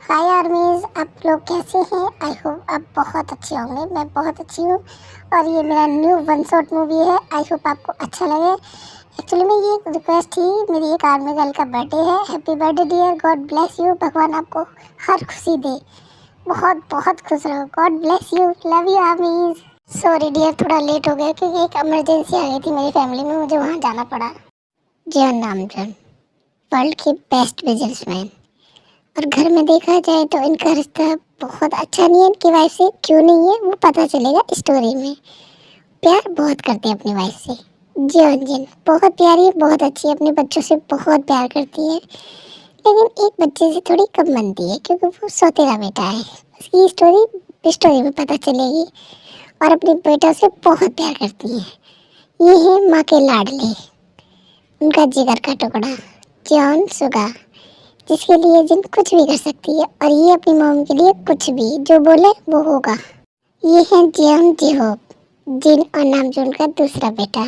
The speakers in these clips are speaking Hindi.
हाय आर्मीज, आप लोग कैसे हैं? आई होप आप बहुत अच्छे होंगे। मैं बहुत अच्छी हूँ और ये मेरा न्यू वन शॉट मूवी है। आई होप आपको अच्छा लगे। एक्चुअली में ये एक रिक्वेस्ट थी, मेरी एक आर्मी गर्ल का बर्थडे है। Happy birthday dear, God bless you. भगवान आपको हर खुशी दे, बहुत बहुत खुश रहो। God bless you, love you armies. Sorry dear, थोड़ा लेट हो गया क्योंकि एक इमरजेंसी आ गई थी मेरी फैमिली में, मुझे वहाँ जाना पड़ा। जॉन नामजन, वर्ल्ड के बेस्ट बिजनेसमैन, और घर में देखा जाए तो इनका रिश्ता बहुत अच्छा नहीं है। इनकी वाइफ से क्यों नहीं है वो पता चलेगा स्टोरी में। प्यार बहुत करते हैं अपनी वाइफ से। जिन जिन बहुत प्यारी है, बहुत अच्छी है, अपने बच्चों से बहुत प्यार करती है, लेकिन एक बच्चे से थोड़ी कम बनती है क्योंकि वो सौतेला बेटा है। उसकी स्टोरी में पता चलेगी। और अपने बेटा से बहुत प्यार करती है। ये है माँ के लाडले, उनका जिगर का टुकड़ा जॉन सुगा, जिसके लिए जिन कुछ भी कर सकती है और ये अपनी मॉम के लिए कुछ भी जो बोले वो होगा। ये है जियम जिहोब, जिन और नामजून का दूसरा बेटा,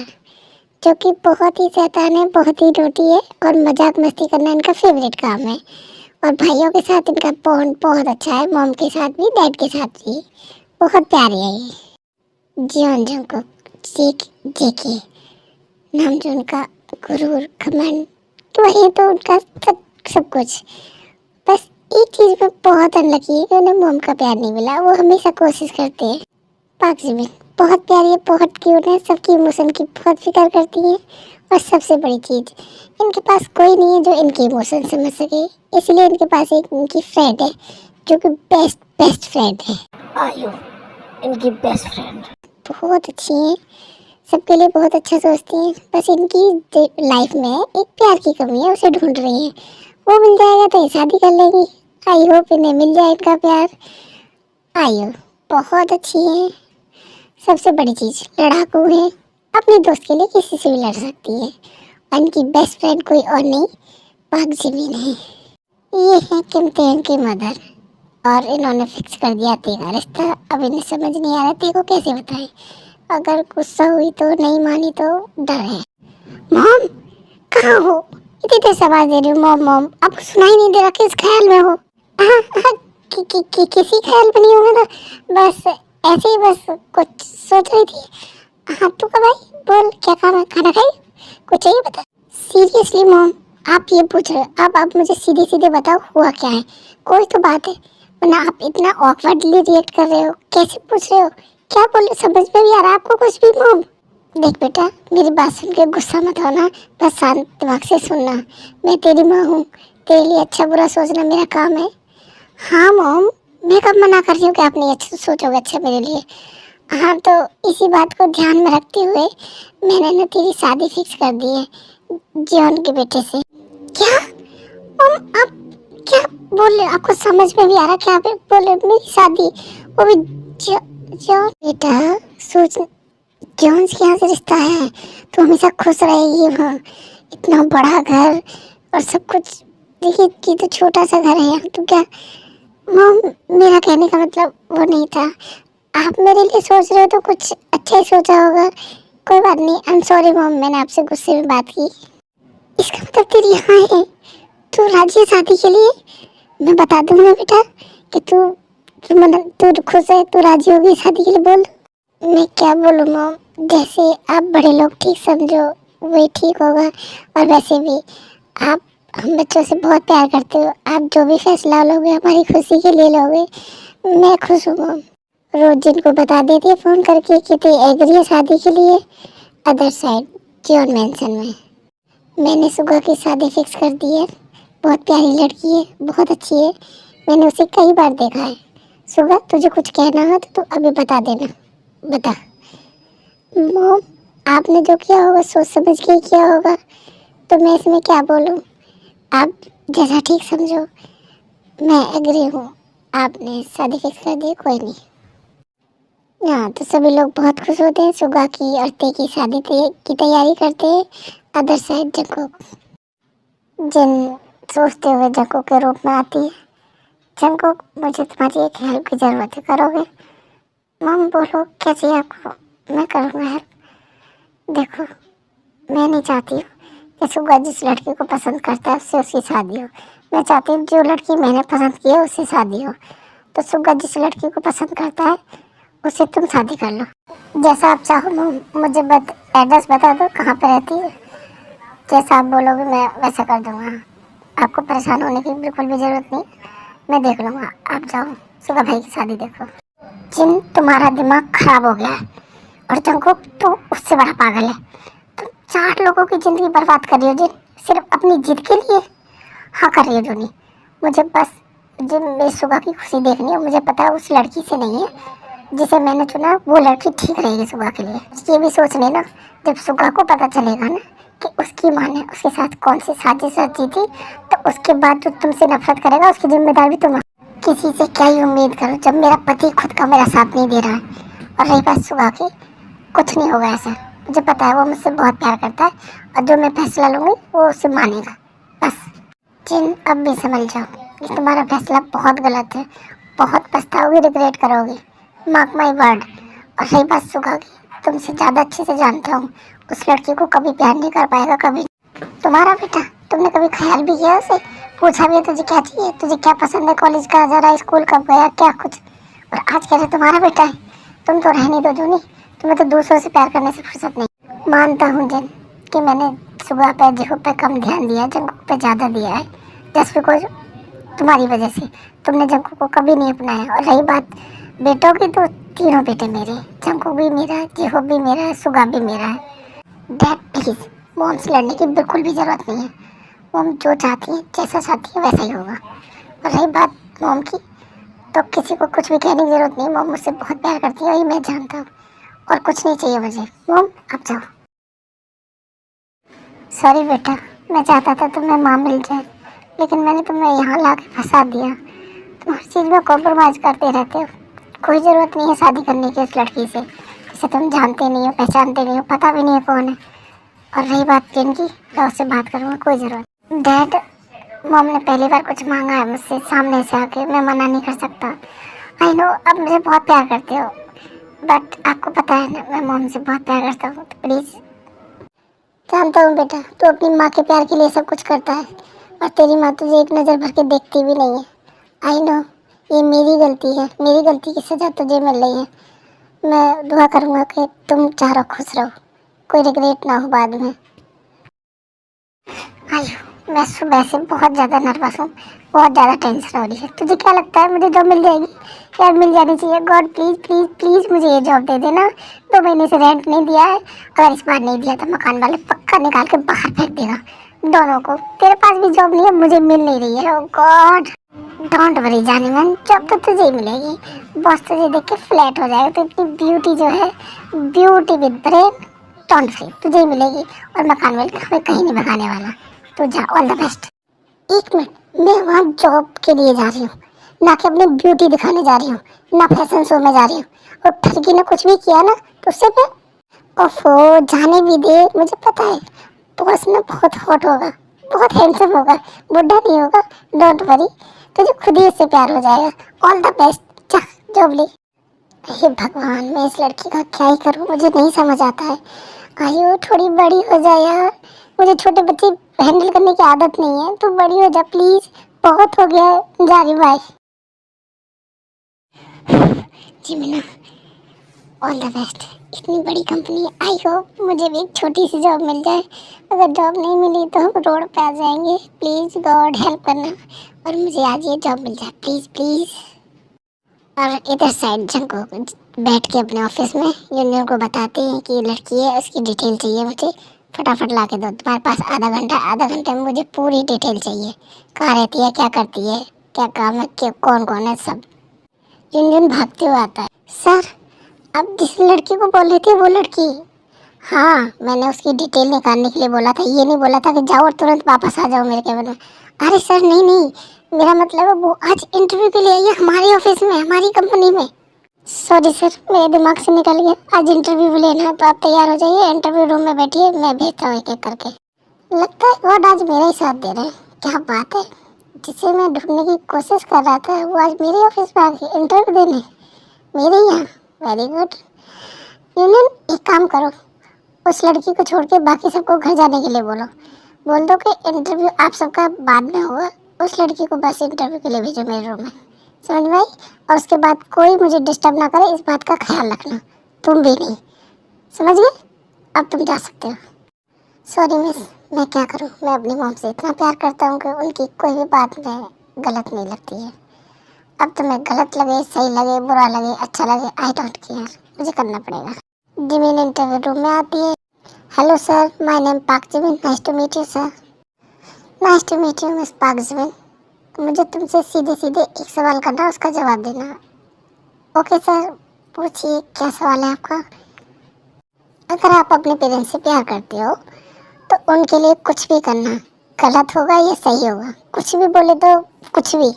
जो कि बहुत ही शैतान है, बहुत ही नोटी है और मजाक मस्ती करना इनका फेवरेट काम है। और भाइयों के साथ इनका बॉन्ड बहुत अच्छा है, मॉम के साथ भी, डैड के साथ भी। बहुत प्यारी है ये। जियोन जंगकुक, जेके, नामजून का गुरूर, घमंड, वही तो उनका सब कुछ। बस एक चीज में बहुत अनलकी है कि उन्हें मोम का प्यार नहीं मिला। वो हमेशा कोशिश करते हैं। पाक जिमिन बहुत प्यारी है, बहुत क्यूट है, सबकी इमोशन की बहुत फिक्र करती है। और सबसे बड़ी चीज, इनके पास कोई नहीं है जो इनके इमोशन समझ सके, इसलिए इनके पास एक इनकी फ्रेंड है जो कि बेस्ट बेस्ट फ्रेंड है। आयु, इनकी बेस्ट फ्रेंड बहुत अच्छी है, सबके लिए बहुत अच्छा सोचती हैं। बस इनकी लाइफ में एक प्यार की कमी है, उसे ढूंढ रही हैं। वो मिल जाएगा तो ये शादी कर लेगी। आई होप इन्हें मिल जाए इनका प्यार। आयु बहुत अच्छी है, सबसे बड़ी चीज लड़ाकू है, अपने दोस्त के लिए किसी से भी लड़ सकती है। और इनकी बेस्ट फ्रेंड कोई और नहीं, पाक जिमिन है। ये है किम तेन की मदर, और इन्होंने फिक्स कर दिया तेरा रिश्ता। अब इन्हें समझ नहीं आ रहा तेरे को कैसे बताएं। अगर गुस्सा हुई तो, नहीं मानी तो डर है। मॉम कहाँ हो? इतनी देर से आवाज दे रही हूँ, मॉम मॉम, आपको सुनाई नहीं दे रहा? किस ख्याल में हो? हाँ हाँ, किसी ख्याल में नहीं होगा तो बस ऐसे ही, बस कुछ सोच रही थी। हाँ तू कब आई? बोल क्या काम है? खाना खाई? कुछ चाहिए बता। सीरियसली मॉम, आप ये पूछ रहे हो? आप मुझे सीधे सीधे बताओ हुआ क्या है, कोई तो बात है, वरना आप इतना ऑकवर्डली रिएक्ट कर रहे हो। कैसे पूछ रहे हो? क्या बोले? समझ में भी आ रहा है आपको कुछ भी मॉम? देख बेटा, मेरी बात सुन के गुस्सा मत होना, बस शांत दिमाग से सुनना। मैं तेरी माँ हूँ, तेरे लिए अच्छा बुरा सोचना मेरा काम है। हाँ मॉम, मैं कब मना कर रही हूँ कि आप नहीं अच्छा सोचोगे अच्छा मेरे लिए। हाँ तो इसी बात को ध्यान में रखते हुए मैंने ना तेरी शादी फिक्स कर दी है जॉन के बेटे से। क्या मॉम, आप क्या बोल रहे हो? आपको समझ में भी आ रहा क्या आप बोल रहे हो? मेरी शादी, वो भी जॉन? बेटा सोच, जॉन के यहाँ से रिश्ता है तो हमेशा खुश रहेगी वहाँ। इतना बड़ा घर और सब कुछ, देखिए कि तो छोटा सा घर है यहाँ, तो क्या मॉम, मेरा कहने का मतलब वो नहीं था। आप मेरे लिए सोच रहे हो तो कुछ अच्छा ही सोचा होगा। कोई बात नहीं, आई एम सॉरी मॉम, मैंने आपसे गुस्से में बात की। इसका मतलब तेरी यहाँ है, तू राजी है शादी के लिए? मैं बता दूँ ना बेटा कि तू खुश है, तू राजी होगी शादी के लिए? बोल। मैं क्या बोलूँ मॉम, जैसे आप बड़े लोग ठीक समझो वही ठीक होगा। और वैसे भी आप हम बच्चों से बहुत प्यार करते हो, आप जो भी फैसला लोगे हमारी खुशी के लिए लोगे। मैं खुश हूँ मॉम। रोज जिनको बता देती है फ़ोन करके कि तू एग्री है शादी के लिए। अदर साइड जॉन मैंसन में मैंने सुगा की शादी फिक्स कर दी है। बहुत प्यारी लड़की है, बहुत अच्छी है, मैंने उसे कई बार देखा है। सुगा तुझे कुछ कहना हो तो तू अभी बता देना। बता मॉम, आपने जो किया होगा सोच समझ के ही किया होगा, तो मैं इसमें क्या बोलूँ? आप जैसा ठीक समझो। मैं एग्री हूँ, आपने शादी फिक्स कर दी, कोई नहीं। हाँ तो सभी लोग बहुत खुश होते हैं। सुगा की और ते की शादी की तैयारी करते हैं। अदर साइड जंकुक, जिन सोचते हुए जंकुक के रूप में आती है। जंकुक, मुझे तुम्हारी एक हेल्प की ज़रूरत है, करोगे? मॉम बोलो क्या चाहिए आपको, मैं करूँगा हेल्प। देखो, मैं नहीं चाहती हूँ कि सुगा जिस लड़की को पसंद करता है उससे उसकी शादी हो। मैं चाहती हूँ जो लड़की मैंने पसंद की है उससे शादी हो। तो सुगा जिस लड़की को पसंद करता है उससे तुम शादी कर लो। जैसा आप चाहो मुझे एड्रेस बता दो कहाँ पे रहती है। जैसा आप बोलोगे मैं वैसा कर दूंगा। आपको परेशान होने की बिल्कुल भी ज़रूरत नहीं, मैं देख लूँगा। आप जाओ सुगा भाई की शादी देखो। जिन तुम्हारा दिमाग खराब हो गया है और जंगकुक तो उससे बड़ा पागल है। तुम 4 लोगों की ज़िंदगी बर्बाद कर रही हो जिन सिर्फ अपनी जिद के लिए। हाँ कर रही हो जोनी, मुझे बस जिन मेरी सुगा की खुशी देखनी है। मुझे पता है उस लड़की से नहीं है जिसे मैंने चुना वो लड़की ठीक रहेगी सुगा के लिए। ये भी सोच लेना जब सुगा को पता चलेगा ना कि उसकी माँ ने उसके साथ कौन सी साजिश रची थी तो उसके बाद जो तुमसे नफरत करेगा उसकी जिम्मेदारी भी तुम। किसी से क्या ही उम्मीद करो जब मेरा पति खुद का मेरा साथ नहीं दे रहा है। और रही बात सुगा की, कुछ नहीं होगा ऐसा। मुझे पता है वो मुझसे बहुत प्यार करता है और जो मैं फैसला लूँगी वो उसे मानेगा। बस जिन अब भी समझ जाओ कि तुम्हारा फैसला बहुत गलत है। बहुत पछताओगे, रिग्रेट करोगे, मार्क माई वर्ड। और रही बात सुगा की, तुमसे ज़्यादा अच्छे से जानता हूँ उस लड़की को कभी प्यार नहीं कर पाएगा कभी। तुम्हारा बेटा, तुमने कभी ख्याल भी किया उसे? पूछा भी है तुझे क्या चाहिए, तुझे क्या पसंद है, कॉलेज का जरा स्कूल कब गया, क्या कुछ। और आज कह रहे तुम्हारा बेटा है। तुम तो रहने दो जूनी, तुम्हें तो दूसरों से प्यार करने से फुर्सत नहीं। मानता हूँ जिन कि मैंने सुबह पे जिहो पे कम ध्यान दिया है, जंगकुक पे ज़्यादा दिया है। जस्ट बिकॉज तुम्हारी वजह से तुमने जंगकुक को कभी नहीं अपनाया। और रही बात बेटों की, तो तीनों बेटे मेरे, जंगकुक भी मेरा, जिहो भी मेरा, सुगा भी मेरा है। डैड प्लीज़, मॉम से लड़ने की बिल्कुल भी ज़रूरत नहीं है। मॉम जो चाहती है, जैसा चाहती है वैसा ही होगा। और रही बात मॉम की, तो किसी को कुछ भी कहने की ज़रूरत नहीं। मॉम मुझसे बहुत प्यार करती है, ये मैं जानता हूँ। और कुछ नहीं चाहिए मुझे। मॉम आप जाओ। सॉरी बेटा, मैं चाहता था तुम्हें माँ मिल जाए, लेकिन मैंने तुम्हें यहाँ ला के फंसा दिया। तुम हर चीज़ में कॉम्प्रोमाइज़ करते रहते हो। कोई ज़रूरत नहीं है शादी करने की उस लड़की से जिसे तुम जानते नहीं हो, पहचानते नहीं हो, पता भी नहीं है कौन है। और रही बात जिनकी, मैं उससे बात करूँगा, कोई ज़रूरत। डैड, मॉम ने पहली बार कुछ मांगा है मुझसे सामने से आके, मैं मना नहीं कर सकता। आई नो आप मुझे बहुत प्यार करते हो, बट आपको पता है ना मैं मॉम से बहुत प्यार करता हूँ। तो प्लीज़। जानता हूँ बेटा, तू अपनी माँ के प्यार के लिए सब कुछ करता है और तेरी माँ तुझे एक नज़र भर के देखती भी नहीं है। आई नो ये मेरी गलती है, मेरी गलती की सज़ा तुझे मिल रही है। मैं दुआ करूँगा कि तुम चारों खुश रहो, कोई रिग्रेट ना हो बाद में। आयु, मैं सुबह से बहुत ज़्यादा नर्वस हूँ, बहुत ज़्यादा टेंशन हो रही है। तुझे क्या लगता है मुझे जॉब मिल जाएगी? यार मिल जानी चाहिए। गॉड प्लीज़ प्लीज़ प्लीज़ मुझे ये जॉब दे देना। 2 महीने से रेंट नहीं दिया है, अगर इस बार नहीं दिया तो मकान वाले पक्का निकाल के बाहर फेंक देगा दोनों को। तेरे पास भी जॉब नहीं है, मुझे मिल नहीं रही है। ओह गॉड, डोंट वरी जानी मन, जॉब तो तुझे ही मिलेगी। बॉस तुझे देख के फ्लैट हो जाएगा। तो इतनी ब्यूटी जो है, beauty with brain, don't worry तुझे ही मिलेगी। और मकान वाले हमें कहीं नहीं भगाने वाला। तो जा, ऑल द बेस्ट। 1 मिनट, मैं वहाँ जॉब के लिए जा रही हूँ, ना कि अपनी ब्यूटी दिखाने जा रही हूँ, ना फैशन शो में जा रही हूँ। और ठगी ने कुछ भी किया ना तो उससे मैं, ओफो जाने भी दे। मुझे पता है बॉस ना बहुत हॉट होगा, बहुत हैंडसम होगा, बुढ़ा नहीं होगा। डोंट वरी, तुझे खुद ही उससे प्यार हो जाएगा। ऑल द बेस्ट, जा जॉब ले। हे भगवान, मैं इस लड़की का क्या ही करूँ, मुझे नहीं समझ आता है। आयु थोड़ी बड़ी हो जाए यार, मुझे छोटे बच्चे हैंडल करने की आदत नहीं है। तू बड़ी हो जा प्लीज, बहुत हो गया है। जा रही बाय। जी मीना, ऑल द बेस्ट। इतनी बड़ी कंपनी, आई होप मुझे भी एक छोटी सी जॉब मिल जाए। अगर जॉब नहीं मिली तो हम रोड पे आ जाएंगे। प्लीज़ गॉड हेल्प करना और मुझे आज ये जॉब मिल जाए प्लीज़ प्लीज़। और इधर साइड जंको बैठ के अपने ऑफिस में यूनियन को बताते हैं कि ये लड़की है, उसकी डिटेल चाहिए मुझे, फटाफट ला के दो। तुम्हारे पास आधा घंटा में मुझे पूरी डिटेल चाहिए। कहाँ रहती है, क्या करती है, क्या काम है, क्या कौन कौन है, सब। यूनियन भागते हुए आता है। सर, अब जिस लड़की को बोल रही थी वो लड़की? हाँ, मैंने उसकी डिटेल निकालने के लिए बोला था, ये नहीं बोला था कि जाओ और तुरंत वापस आ जाओ मेरे केबिन में। अरे सर नहीं नहीं, मेरा मतलब है वो आज इंटरव्यू के लिए आई है हमारे ऑफिस में, हमारी कंपनी में। सॉरी सर, मेरे दिमाग से निकल गया। आज इंटरव्यू भी लेना है तो आप तैयार हो जाइए, इंटरव्यू रूम में बैठिए, मैं भेजता हूँ एक एक करके। लगता है गॉड आज मेरा ही साथ दे रहे हैं। क्या बात है, जिसे मैं ढूंढने की कोशिश कर रहा था वो आज मेरे ऑफिस में आ गई इंटरव्यू देने, मेरे यहाँ। Very good. यूनियन, एक काम करो, उस लड़की को छोड़ के बाकी सबको घर जाने के लिए बोलो। बोल दो कि इंटरव्यू आप सबका बाद में होगा, उस लड़की को बस इंटरव्यू के लिए भेजो मेरे रूम में, समझ में आई? और उसके बाद कोई मुझे डिस्टर्ब ना करे, इस बात का ख्याल रखना, तुम भी नहीं, समझ गए? अब तुम जा सकते हो। सॉरी मिस, मैं क्या करूं, मैं अपनी मॉम से इतना प्यार करता हूं कि उनकी कोई भी बात में गलत नहीं लगती है। अब तुम्हें गलत लगे, सही लगे, बुरा लगे, अच्छा लगे, आई डोंट केयर, मुझे करना पड़ेगा। जिमिन इंटरव्यू रूम में आती है। Hello sir, my name Park Jimin, nice to meet you sir. Nice to meet you miss Park Jimin. मुझे तुमसे सीधे सीधे एक सवाल करना, उसका जवाब देना। ओके सर, पूछिए क्या सवाल है आपका? अगर आप अपने पेरेंट्स से प्यार करते हो तो उनके लिए कुछ भी करना गलत होगा या सही होगा? कुछ भी बोले तो कुछ भी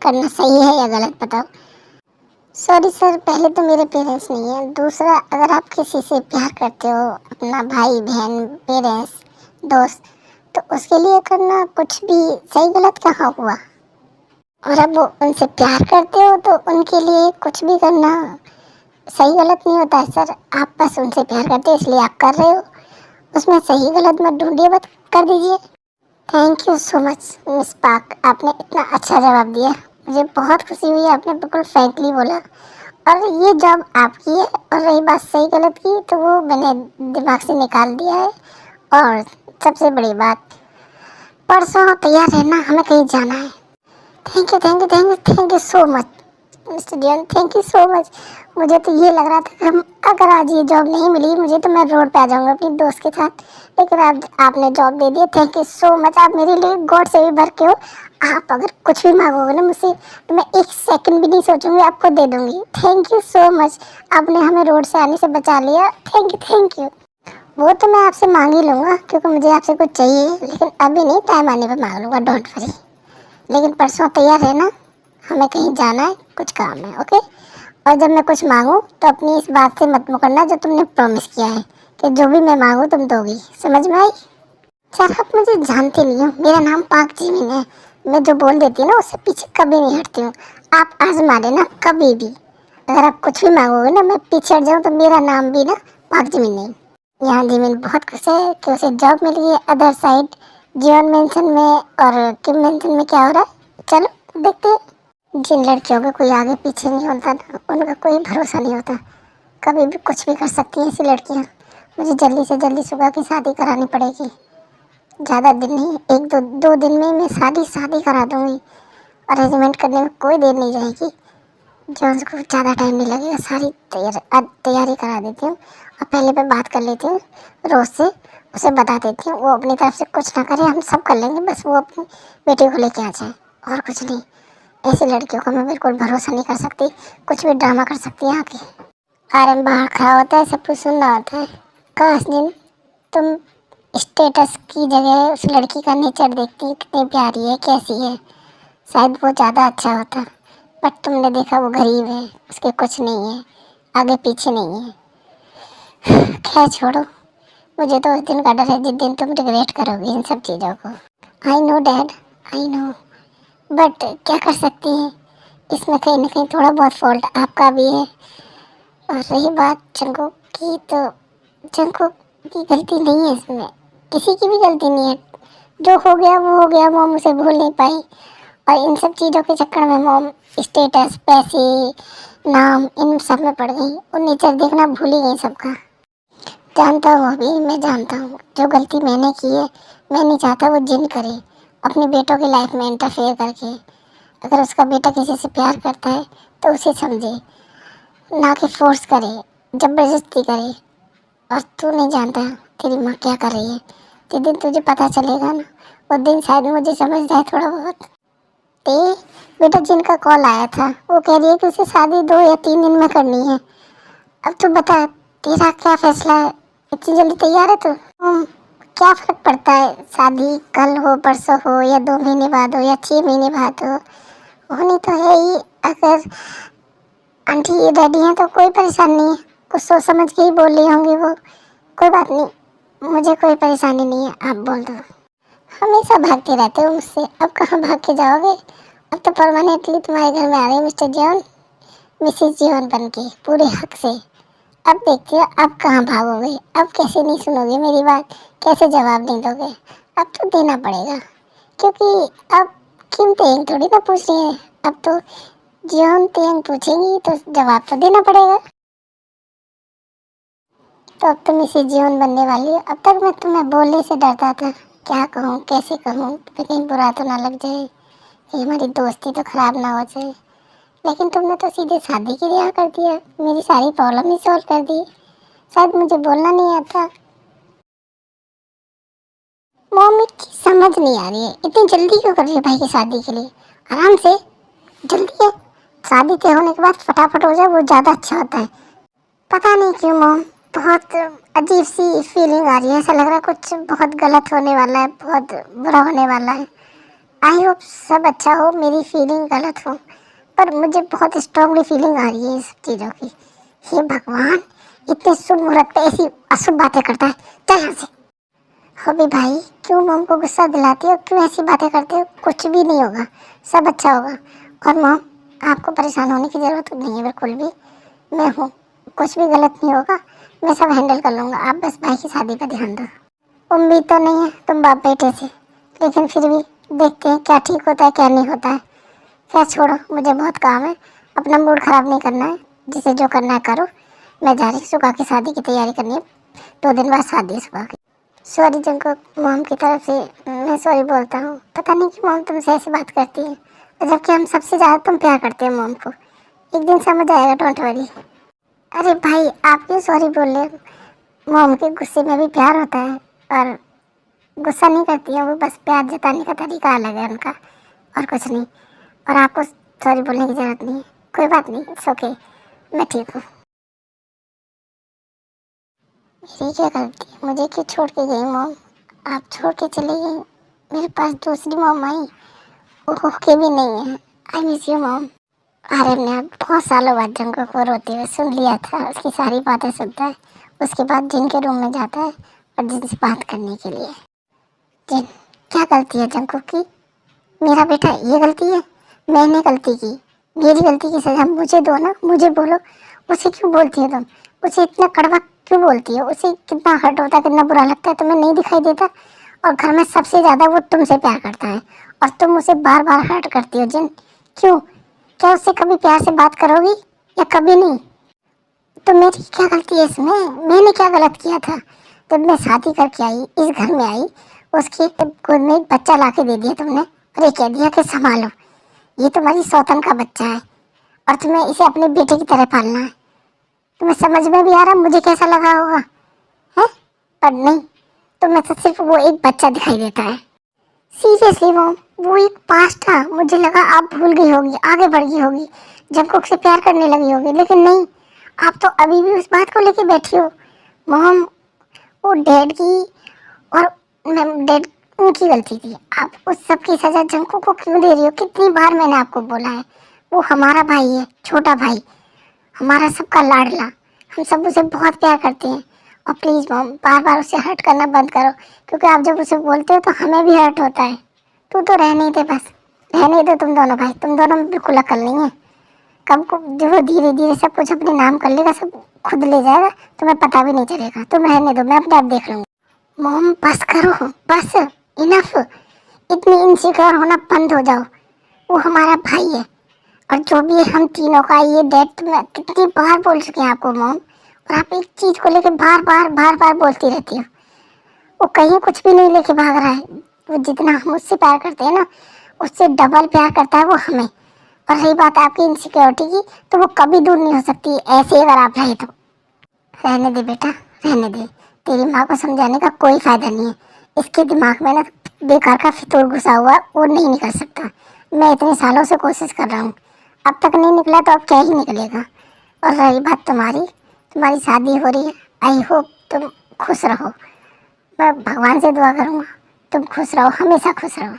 करना सही है या गलत, बताओ। सॉरी सर, पहले तो मेरे पेरेंट्स नहीं है, दूसरा अगर आप किसी से प्यार करते हो, अपना भाई बहन, पेरेंट्स, दोस्त, तो उसके लिए करना कुछ भी सही गलत कहाँ हुआ? और अब वो उनसे प्यार करते हो तो उनके लिए कुछ भी करना सही गलत नहीं होता है सर। आप बस उनसे प्यार करते हो इसलिए आप कर रहे हो, उसमें सही गलत मत ढूंढिए, मत कर दीजिए। Thank you so much miss पाक, आपने इतना अच्छा जवाब दिया, मुझे बहुत खुशी हुई, आपने बिल्कुल फ्रैंकली बोला। और ये जॉब आपकी है, और रही बात सही गलत की तो वो मैंने दिमाग से निकाल दिया है। और सबसे बड़ी बात, परसों तैयार रहना, हमें कहीं जाना है। Thank you thank you thank you thank you so much mister Dion, thank you so much. मुझे तो ये लग रहा था कि अगर आज ये जॉब नहीं मिली मुझे तो मैं रोड पे आ जाऊंगा अपनी दोस्त के साथ, लेकिन आपने जॉब दे दिया। थैंक यू सो मच, आप मेरे लिए गॉड से भी भर के हो। आप अगर कुछ भी मांगोगे ना मुझसे तो मैं एक सेकंड भी नहीं सोचूंगी, आपको दे दूंगी। थैंक यू सो मच, आपने हमें रोड से आने से बचा लिया। Thank you thank you. वो तो मैं आपसे मांग ही लूँगा क्योंकि मुझे आपसे कुछ चाहिए, लेकिन अभी नहीं, टाइम आने पर मांग लूँगा, डोंट वरी। लेकिन परसों तैयार रहना, हमें कहीं जाना है, कुछ काम है, ओके? और जब मैं कुछ मांगूँ तो अपनी इस बात से मत मुकरना जो तुमने प्रॉमिस किया है कि जो भी मैं मांगूँ तुम दोगी, समझ में आई? सर आप मुझे जानते नहीं हो, मेरा नाम पाक जीमिन है, मैं जो बोल देती हूँ ना उससे पीछे कभी नहीं हटती हूँ। आप आजमा लेना कभी भी, अगर आप कुछ भी मांगोगे ना मैं पीछे हट जाऊँ तो मेरा नाम भी ना पाक जीमिन नहीं। यहाँ जीमिन बहुत खुश है कि उसे जॉब मिल गई है अदर साइड, जीवन मेंशन में। और किम मेंशन में क्या हो रहा है, चलो देखते हैं। जिन लड़कियों का कोई आगे पीछे नहीं होता ना, उनका कोई भरोसा नहीं होता, कभी भी कुछ भी कर सकती हैं ऐसी लड़कियाँ। मुझे जल्दी से जल्दी सुबह की शादी करानी पड़ेगी, ज़्यादा दिन नहीं, एक दो दिन में मैं शादी करा दूँगी। अरेंजमेंट करने में कोई देर नहीं जाएगी, जो उसको ज़्यादा टाइम नहीं लगेगा। सारी तैयारी करा देती हूँ और पहले मैं बात कर लेती हूँ रोज़ से, उसे बता देती हूँ, वो अपनी तरफ से कुछ ना करे, हम सब कर लेंगे, बस वो अपनी बेटी को लेके आ जाए, और कुछ नहीं। ऐसी लड़कियों का मैं बिल्कुल भरोसा नहीं कर सकती, कुछ भी ड्रामा कर सकती है आके। आरएम बाहर खड़ा होता है, सब कुछ सुनना होता है। काश दिन तुम स्टेटस की जगह उस लड़की का नेचर देखती, कितनी प्यारी है, कैसी है, शायद वो ज़्यादा अच्छा होता। बट तुमने देखा वो गरीब है, उसके कुछ नहीं है, आगे पीछे नहीं है। खैर छोड़ो, मुझे तो उस दिन का डर है जिस दिन तुम रिग्रेट करोगी इन सब चीज़ों को। I know dad, I know, but क्या कर सकती हैं, इसमें कहीं ना कहीं थोड़ा बहुत फॉल्ट आपका भी है। और रही बात जंगकुक की, तो जंगकुक की गलती नहीं है इसमें, किसी की भी गलती नहीं है। जो हो गया वो हो गया, मॉम उसे भूल नहीं पाई, और इन सब चीज़ों के चक्कर में मॉम स्टेटस, पैसे, नाम, इन सब में पड़ गई, और नेचर देखना भूल ही गई सबका। जानता हूँ, अभी मैं जानता हूँ जो गलती मैंने की है, मैं नहीं चाहता वो जिन करे अपने बेटों की लाइफ में इंटरफेयर करके। अगर उसका बेटा किसी से प्यार करता है तो उसे समझे, ना कि फोर्स करे, ज़बरदस्ती करे। और तू नहीं जानता तेरी माँ क्या कर रही है, जिस दिन तुझे पता चलेगा ना वो दिन शायद मुझे समझ जाए थोड़ा बहुत। ते बेटा जिनका कॉल आया था वो कह रही है कि उसे शादी 2 या 3 दिन में करनी है। अब तू बता तेरा क्या फैसला है, इतनी जल्दी तैयार है तू? क्या फ़र्क पड़ता है, शादी कल हो, परसों हो, या 2 महीने बाद हो, या 6 महीने बाद हो, होनी तो है ही। अगर आंटी ये डैडी हैं तो कोई परेशानी नहीं है, कुछ सोच समझ के ही बोल रही होंगी वो, कोई बात नहीं, मुझे कोई परेशानी नहीं है, आप बोल दो। हमेशा भागते रहते हो मुझसे, अब कहाँ भाग के जाओगे? अब तो परमानेंटली तुम्हारे घर में आ रही है मिस्टर जीवन, मिसेस जीवन बन के पूरे हक से। अब देखते हो अब कहाँ भागोगे, अब कैसे नहीं सुनोगे मेरी बात, कैसे जवाब नहीं दोगे? अब तो देना पड़ेगा, क्योंकि अब किम तेंग थोड़ी ना पूछ रही है, अब तो जियोन तेंग पूछेंगी तो जवाब तो देना पड़ेगा। तो अब तुम इसी जीवन बनने वाली हो। अब तक मैं तुम्हें बोलने से डरता था, क्या कहूँ कैसे कहूँ, कहीं बुरा तो ना लग जाए, कहीं हमारी दोस्ती तो खराब ना हो जाए। लेकिन तुमने तो सीधे शादी के लिए हाँ कर दिया, मेरी सारी प्रॉब्लम ही सॉल्व कर दी। शायद मुझे बोलना नहीं आता। मम्मी की समझ नहीं आ रही है, इतनी जल्दी क्यों कर रही है भाई की शादी के लिए। आराम से, जल्दी है, शादी के होने के बाद फटाफट हो जाए वो ज़्यादा अच्छा होता है। पता नहीं क्यों मॉम, बहुत अजीब सी फीलिंग आ रही है, ऐसा लग रहा है कुछ बहुत गलत होने वाला है, बहुत बुरा होने वाला है। आई होप सब अच्छा हो, मेरी फीलिंग गलत हो, पर मुझे बहुत स्ट्रांगली फीलिंग आ रही है इस चीज़ों की। हे भगवान, इतने शुभ मुहूर्त पे ऐसी अशुभ बातें करता है, चल यहाँ से। हबी भाई, क्यों मॉम को गुस्सा दिलाती हो, क्यों ऐसी बातें करते हो, कुछ भी नहीं होगा, सब अच्छा होगा। और मॉम, आपको परेशान होने की ज़रूरत नहीं है बिल्कुल भी, मैं हूँ, कुछ भी गलत नहीं होगा, मैं सब हैंडल कर लूँगा, आप बस भाई की शादी का ध्यान दो। उम्मीद तो नहीं है तुम बाप बेटे से, लेकिन फिर भी देखते हैं क्या ठीक होता है क्या नहीं होता है। खैर छोड़ो, मुझे बहुत काम है, अपना मूड ख़राब नहीं करना है, जिसे जो करना है करो। मैं जा रही सुबह की शादी की तैयारी करनी है, 2 दिन बाद शादी है सुबह की। सॉरी जंकुक, मॉम की तरफ से मैं सॉरी बोलता हूँ। पता नहीं कि मॉम तुमसे ऐसी बात करती है, जबकि हम सबसे ज़्यादा तुम प्यार करते हो मॉम को। एक दिन समझ आएगा, डोंट वरी। अरे भाई, आप क्यों सॉरी बोल रहे हो? मॉम के गुस्से में भी प्यार होता है, और गुस्सा नहीं करती है वो, बस प्यार जताने का तरीका अलग है उनका, और कुछ नहीं। और आपको सॉरी बोलने की ज़रूरत नहीं है, कोई बात नहीं, इट्स ओके, मैं ठीक हूँ। मेरी क्या गलती है, मुझे क्यों छोड़ के गई मॉम? आप छोड़ के चली गई, मेरे पास दूसरी मॉम आई, वो होके भी नहीं है। I miss you mom. अरे मैं बहुत सालों बाद जंगल को रोते हुए सुन लिया था, उसकी सारी बातें सुनता है, उसके बाद जिनके रूम में जाता है और जिनसे बात करने के लिए। जिन, क्या गलती है जंगल की? मेरा बेटा, ये गलती है? मैंने गलती की, मेरी गलती की सजा मुझे दो ना, मुझे बोलो। उसे क्यों बोलती हो तुम? उसे इतना कड़वा क्यों बोलती हो? उसे कितना हर्ट होता है, कितना बुरा लगता है, तुम्हें नहीं दिखाई देता? और घर में सबसे ज़्यादा वो तुमसे प्यार करता है, और तुम उसे बार बार हर्ट करती हो। जिन, क्यों? क्या उससे कभी प्यार से बात करोगी या कभी नहीं? तो मेरी क्या गलती है इसमें? मैंने क्या गलत किया था? जब मैं शादी करके आई, इस घर में आई, उसके गोद में एक बच्चा ला के दे दिया तुमने, और ये कह दिया कि संभालो, ये तुम्हारी सौतन का बच्चा है और तुम्हें इसे अपने बेटे की तरह पालना है। तुम्हें समझ में भी आ रहा मुझे कैसा लगा होगा, है? पर नहीं, तुम्हें तो सिर्फ वो एक बच्चा दिखाई देता है। सीरियसली मॉम, वो एक पास्ट था, मुझे लगा आप भूल गई होगी, आगे बढ़ गई होगी, जंकुक से प्यार करने लगी होगी, लेकिन नहीं, आप तो अभी भी उस बात को लेके बैठी हो। मॉम, वो डैड की और मैम डैड, उनकी गलती थी। आप उस सब की सजा जंकुक को क्यों दे रही हो? कितनी बार मैंने आपको बोला है, वो हमारा भाई है, छोटा भाई, हमारा सबका लाडला, हम सब उसे बहुत प्यार करते हैं। और प्लीज़ मॉम, बार बार उसे हर्ट करना बंद करो, क्योंकि आप जब उसे बोलते हो तो हमें भी हर्ट होता है। तू तो रहने ही दे, बस रहने दो। तुम दोनों भाई, तुम दोनों में बिल्कुल अकल नहीं है। कब को जो वो धीरे धीरे सब कुछ अपने नाम कर लेगा, सब खुद ले जाएगा, तुम्हें पता भी नहीं चलेगा। तुम रहने दो, मैं अपने आप देख लूँगी। मॉम बस करो, बस, इनफ। इतनी इनसिक्योर होना बंद हो जाओ। वो हमारा भाई है, और जो भी हम तीनों का ये डेट, मैं कितनी बार बोल चुकी हूँ आपको मॉम, और आप एक चीज़ को लेकर बार बार बोलती रहती हो। वो कहीं कुछ भी नहीं लेके भाग रहा है, वो जितना हम उससे प्यार करते हैं ना, उससे डबल प्यार करता है वो हमें। और रही बात आपकी इनसिक्योरिटी की, तो वो कभी दूर नहीं हो सकती ऐसे अगर आप रहे तो। रहने दे बेटा, रहने दे, तेरी माँ को समझाने का कोई फायदा नहीं है। इसके दिमाग में ना बेकार का फितूर घुसा हुआ, वो नहीं निकल सकता। मैं इतने सालों से कोशिश कर रहा हूँ, अब तक नहीं निकला तो अब क्या ही निकलेगा। और रही बात तुम्हारी, तुम्हारी शादी हो रही है, आई होप तुम खुश रहो। मैं भगवान से दुआ करूँगा तुम खुश रहो, हमेशा खुश रहो।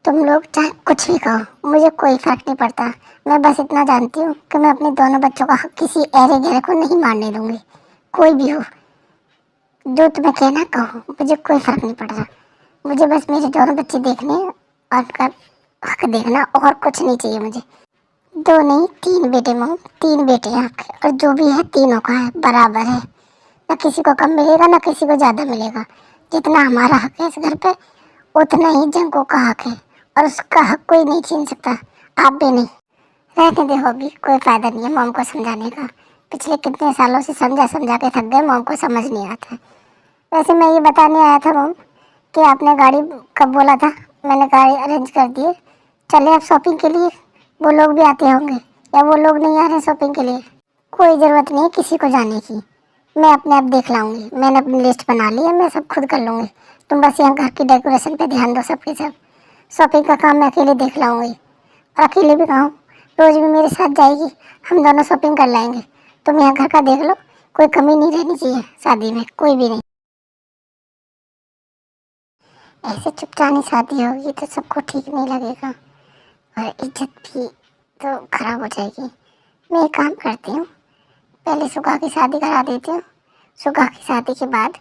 तुम लोग चाहे कुछ भी कहो, मुझे कोई फर्क नहीं पड़ता। मैं बस इतना जानती हूँ कि मैं अपने दोनों बच्चों का हक किसी ऐरे गहरे को नहीं मारने दूंगी। कोई भी हो, जो तुम्हें कहना कहो, मुझे कोई फर्क नहीं पड़ रहा। मुझे बस मेरे दोनों बच्चे देखने हैं, और उनका हक देखना, और कुछ नहीं चाहिए मुझे। 2 नहीं, 3 बेटे मॉम, 3 बेटे हैं आपके, और जो भी है तीनों का है, बराबर है। न किसी को कम मिलेगा, न किसी को ज़्यादा मिलेगा। जितना हमारा हक है इस घर पे, उतना ही जंगों का हक है, और उसका हक कोई नहीं छीन सकता, आप भी नहीं। रहने दे हॉबी, कोई फ़ायदा नहीं है मॉम को समझाने का। पिछले कितने सालों से समझा समझा के थक गए, मॉम को समझ नहीं आता। वैसे मैं ये बताने आया था मॉम कि आपने गाड़ी कब बोला था, मैंने गाड़ी अरेंज कर दी है। चले आप शॉपिंग के लिए, वो लोग भी आते होंगे या वो लोग नहीं आ रहे शॉपिंग के लिए? कोई ज़रूरत नहीं है किसी को जाने की, मैं अपने आप देख लाऊंगी। मैंने अपनी लिस्ट बना ली है, मैं सब खुद कर लूँगी। तुम बस यहाँ घर की डेकोरेशन पे ध्यान दो सबके सब। शॉपिंग का काम मैं अकेले देख लाऊंगी। और अकेले भी कहूँ, रोज भी मेरे साथ जाएगी, हम दोनों शॉपिंग कर लाएंगे। तुम यहाँ घर का देख लो, कोई कमी नहीं रहनी चाहिए शादी में, कोई भी नहीं। ऐसे चुपचानी शादी होगी तो सबको ठीक नहीं लगेगा और इज्जत भी तो खराब हो जाएगी। मैं एक काम करती हूँ, पहले सुगा की शादी करा देती हूँ। सुगा की शादी के बाद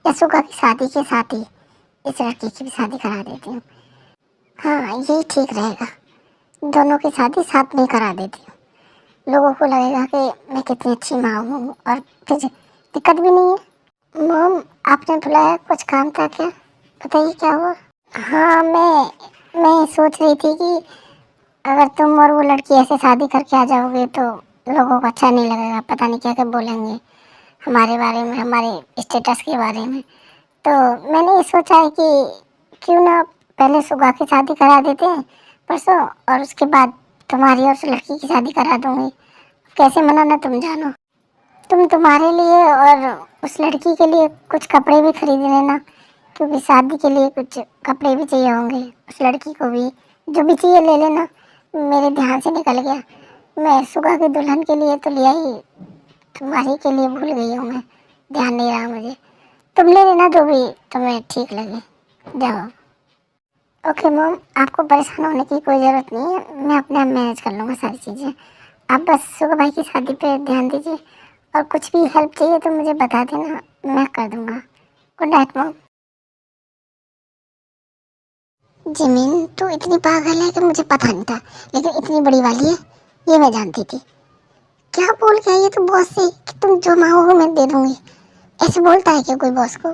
या सुगा की शादी के साथ ही इस लड़की की भी शादी करा देती हूँ। हाँ, यही ठीक रहेगा, दोनों की शादी साथ में करा देती हूँ। लोगों को लगेगा कि मैं कितनी अच्छी माँ हूँ और फिर दिक्कत भी नहीं है। मॉम, आपने बुलाया, कुछ काम था क्या? बताइए क्या हुआ? हाँ, मैं सोच रही थी कि अगर तुम और वो लड़की ऐसे शादी करके आ जाओगे तो लोगों को अच्छा नहीं लगेगा, पता नहीं क्या क्या बोलेंगे हमारे बारे में, हमारे स्टेटस के बारे में। तो मैंने ये सोचा है कि क्यों ना पहले सुगा की शादी करा देते हैं परसों, और उसके बाद तुम्हारी और उस लड़की की शादी करा दूँगी। कैसे मनाना तुम जानो। तुम तुम्हारे लिए और उस लड़की के लिए कुछ कपड़े भी खरीद लेना, क्योंकि शादी के लिए कुछ कपड़े भी चाहिए होंगे। उस लड़की को भी जो भी चाहिए ले लेना, मेरे ध्यान से निकल गया। मैं सुगा की दुल्हन के लिए तो लिया ही, तुम्हारी के लिए भूल गई हूँ मैं, ध्यान नहीं रहा मुझे। तुम ले लेना जो भी तुम्हें ठीक लगे, जाओ। ओके मॉम, आपको परेशान होने की कोई ज़रूरत नहीं है, मैं अपने आप मैनेज कर लूँगा सारी चीज़ें। आप बस सुगा भाई की शादी पे ध्यान दीजिए, और कुछ भी हेल्प चाहिए तो मुझे बता देना, मैं कर दूँगा। Good night mom. जिमिन, तू इतनी पागल है कि मुझे पता नहीं था, लेकिन इतनी बड़ी वाली है ये मैं जानती थी। क्या बोल के आई है तू बॉस से कि तुम जो मांगोगे मैं दे दूँगी? ऐसे बोलता है क्या कोई बॉस को?